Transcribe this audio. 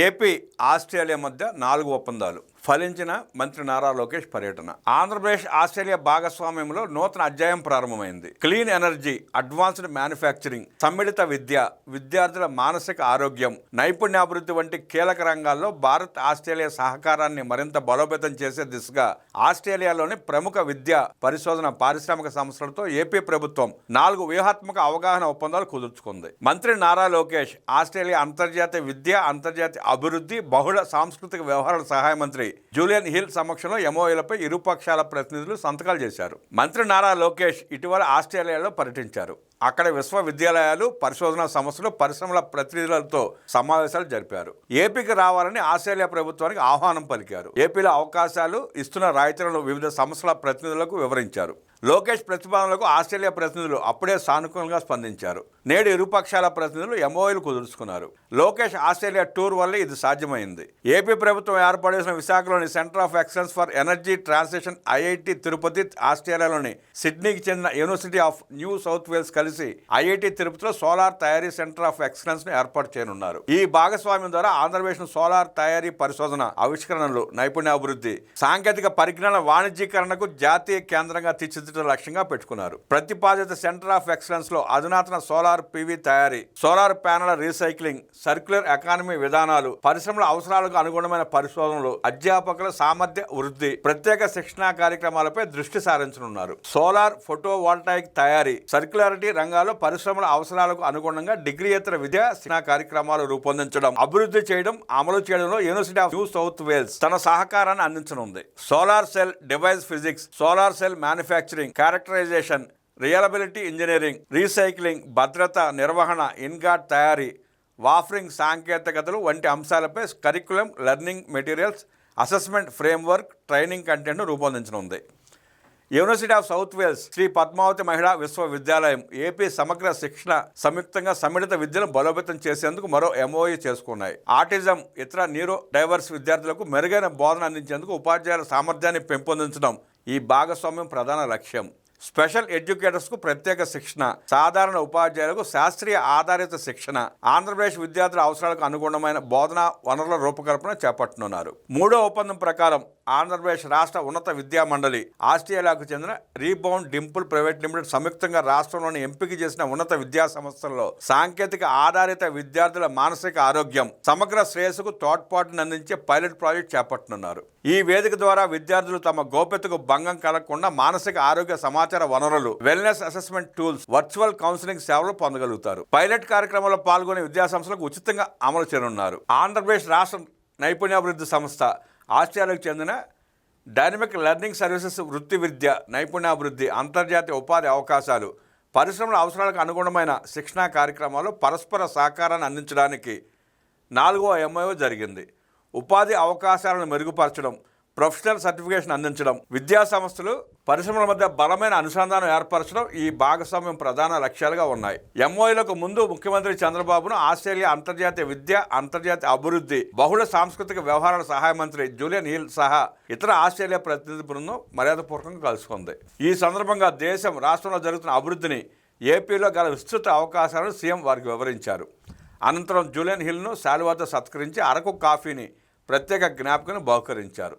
AP Australia మధ్య 4 ఒప్పందాలు ఫలించిన మంత్రి నారా లోకేష్ పర్యటన. ఆంధ్రప్రదేశ్ ఆస్ట్రేలియా భాగస్వామ్యంలో నూతన అధ్యాయం ప్రారంభమైంది. క్లీన్ ఎనర్జీ, అడ్వాన్స్డ్ మ్యానుఫ్యాక్చరింగ్, సమ్మిళిత విద్య, విద్యార్థుల మానసిక ఆరోగ్యం, నైపుణ్యాభివృద్ధి వంటి కీలక రంగాల్లో భారత్ ఆస్ట్రేలియా సహకారాన్ని మరింత బలోపేతం చేసే దిశగా ఆస్ట్రేలియాలోని ప్రముఖ విద్యా పరిశోధన పారిశ్రామిక సంస్థలతో ఏపీ ప్రభుత్వం 4 వ్యూహాత్మక అవగాహన ఒప్పందాలు కుదుర్చుకుంది. మంత్రి నారా లోకేష్ ఆస్ట్రేలియా అంతర్జాతీయ విద్య, అంతర్జాతీయ అభివృద్ధి, బహుళ సాంస్కృతిక వ్యవహారాల సహాయ మంత్రి జూలియన్ హిల్ సమక్షంలో ఎంఓయూలపై ఇరు పక్షాల ప్రతినిధులు సంతకాలు చేశారు. మంత్రి నారా లోకేష్ ఇటీవల ఆస్ట్రేలియాలో పర్యటించారు. అక్కడ విశ్వవిద్యాలయాలు, పరిశోధనా సంస్థలు, పరిశ్రమల ప్రతినిధులతో సమావేశాలు జరిపారు. ఏపీకి రావాలని ఆస్ట్రేలియా ప్రభుత్వానికి ఆహ్వానం పలికారు. ఏపీలో అవకాశాలు ఇస్తున్న రాయితీలను వివిధ సంస్థల ప్రతినిధులకు వివరించారు. లోకేష్ ప్రతిపాదనలకు ఆస్ట్రేలియా ప్రతినిధులు అప్పుడే సానుకూలంగా స్పందించారు. నేడు ఇరుపక్షాల ప్రతినిధులు ఎంఓయూలు కుదుర్చుకున్నారు. లోకేష్ ఆస్ట్రేలియా టూర్ వల్లే ఇది సాధ్యమైంది. ఏపీ ప్రభుత్వం ఏర్పాటు చేసిన విశాఖలోని centre of excellence for energy transition IIT Tirupati, ఆస్ట్రేలియాలోని సిడ్నీకి చెందిన university of new south Wales కలిసి ఐఐటి తిరుపతిలో సోలార్ తయారీ సెంటర్ ఆఫ్ ఎక్సలెన్స్ ను ఏర్పాటు చేయనున్నారు. ఈ భాగస్వామ్యం ద్వారా ఆంధ్రప్రదేశ్ సోలార్ తయారీ, పరిశోధన, ఆవిష్కరణలు, నైపుణ్యాభివృద్ధి, సాంకేతిక పరిజ్ఞాన వాణిజ్యీకరణకు జాతీయ కేంద్రంగా తీర్చిదిద్దడం లక్ష్యంగా పెట్టుకున్నారు. ప్రతిపాదిత సెంటర్ ఆఫ్ ఎక్సలెన్స్ లో అధునాతన సోలార్ పివి తయారీ, solar panel recycling, circular economy విధానాలు, పరిశ్రమల అవసరాలకు అనుగుణమైన పరిశోధనలు, అధ్యాపకుల సామర్థ్య వృద్ధి, ప్రత్యేక శిక్షణా కార్యక్రమాలపై దృష్టి సారించనున్నారు. సోలార్ ఫోటో వోల్టాయిక్ తయారీ, సర్క్యులారిటీ రంగాల్లో పరిశ్రమల అవసరాలకు అనుగుణంగా డిగ్రీయేతర విద్యా శిక్షణా కార్యక్రమాలు రూపొందించడం, అభివృద్ధి చేయడం, అమలు చేయడంలో university of new south wales తన సహకారాన్ని అందించనుంది. Solar cell device physics, solar cell manufacturing, characterization, reliability engineering, recycling, భద్రత నిర్వహణ, ఇన్గాట్ తయారీ, వాఫరింగ్ సాంకేతికతలు వంటి అంశాలపై curriculum, learning materials, assessment framework, training కంటెంట్ను రూపొందించనుంది. University of south wales, Shri Padmavathi Mahila Visvavidyalayam, AP సమగ్ర శిక్షణ సంయుక్తంగా సమ్మిళిత విద్యను బలోపేతం చేసేందుకు మరో ఎంఓయూ చేసుకున్నాయి. ఆటిజం, ఇతర న్యూరో డైవర్స్ విద్యార్థులకు మెరుగైన బోధన అందించేందుకు ఉపాధ్యాయుల సామర్థ్యాన్ని పెంపొందించడం ఈ భాగస్వామ్యం ప్రధాన లక్ష్యం. స్పెషల్ ఎడ్యుకేటర్స్కు ప్రత్యేక శిక్షణ, సాధారణ ఉపాధ్యాయులకు శాస్త్రీయ ఆధారిత శిక్షణ, ఆంధ్రప్రదేశ్ విద్యార్థుల అవసరాలకు అనుగుణమైన బోధనా వనరుల రూపకల్పన చేపట్టనున్నారు. 3వ ఒప్పందం ప్రకారం ఆంధ్రప్రదేశ్ రాష్ట్ర ఉన్నత విద్యా మండలి, ఆస్ట్రేలియాకు చెందిన రీబౌండ్ డింపుల్ ప్రైవేట్ లిమిటెడ్ సంయుక్తంగా రాష్ట్రంలోని ఎంపిక చేసిన ఉన్నత విద్యా సంస్థల్లో సాంకేతిక ఆధారిత విద్యార్థుల మానసిక ఆరోగ్యం, సమగ్ర శ్రేయస్సుకు తోడ్పాటును అందించే పైలట్ ప్రాజెక్ట్ చేపట్టనున్నారు. ఈ వేదిక ద్వారా విద్యార్థులు తమ గోప్యతకు భంగం కలగకుండా మానసిక ఆరోగ్య సమాచార వనరులు, wellness assessment tools, virtual counselling సేవలు పొందగలుగుతారు. పైలట్ కార్యక్రమంలో పాల్గొనే విద్యాసంస్థలకు ఉచితంగా అమలు చేయనున్నారు. ఆంధ్రప్రదేశ్ రాష్ట్ర నైపుణ్యాభివృద్ధి సంస్థ, ఆస్ట్రేలియాకు చెందిన డైనమిక్ లెర్నింగ్ సర్వీసెస్ వృత్తి విద్య, నైపుణ్యాభివృద్ధి, అంతర్జాతీయ ఉపాధి అవకాశాలు, పరిశ్రమల అవసరాలకు అనుగుణమైన శిక్షణా కార్యక్రమాల్లో పరస్పర సహకారాన్ని అందించడానికి 4వ ఎంఓయూ జరిగింది. ఉపాధి అవకాశాలను మెరుగుపరచడం, ప్రొఫెషనల్ సర్టిఫికేషన్ అందించడం, విద్యా సంస్థలు, పరిశ్రమల మధ్య బలమైన అనుసంధానం ఏర్పరచడం ఈ భాగస్వామ్యం ప్రధాన లక్ష్యాలుగా ఉన్నాయి. ఎంఓయూలకు ముందు ముఖ్యమంత్రి చంద్రబాబును ఆస్ట్రేలియా అంతర్జాతీయ విద్య, అంతర్జాతీయ అభివృద్ధి, బహుళ సాంస్కృతిక వ్యవహారాల సహాయ మంత్రి జూలియన్ హిల్ సహా ఇతర ఆస్ట్రేలియా ప్రతినిధి బృందం మర్యాదపూర్వకంగా కలుసుకుంది. ఈ సందర్భంగా దేశం, రాష్ట్రంలో జరుగుతున్న అభివృద్ధిని, ఏపీలో గల విస్తృత అవకాశాలను సీఎం వారికి వివరించారు. అనంతరం జూలియన్ హిల్ను శాలువాతో సత్కరించి అరకు కాఫీని, ప్రత్యేక జ్ఞాపికను బహుకరించారు.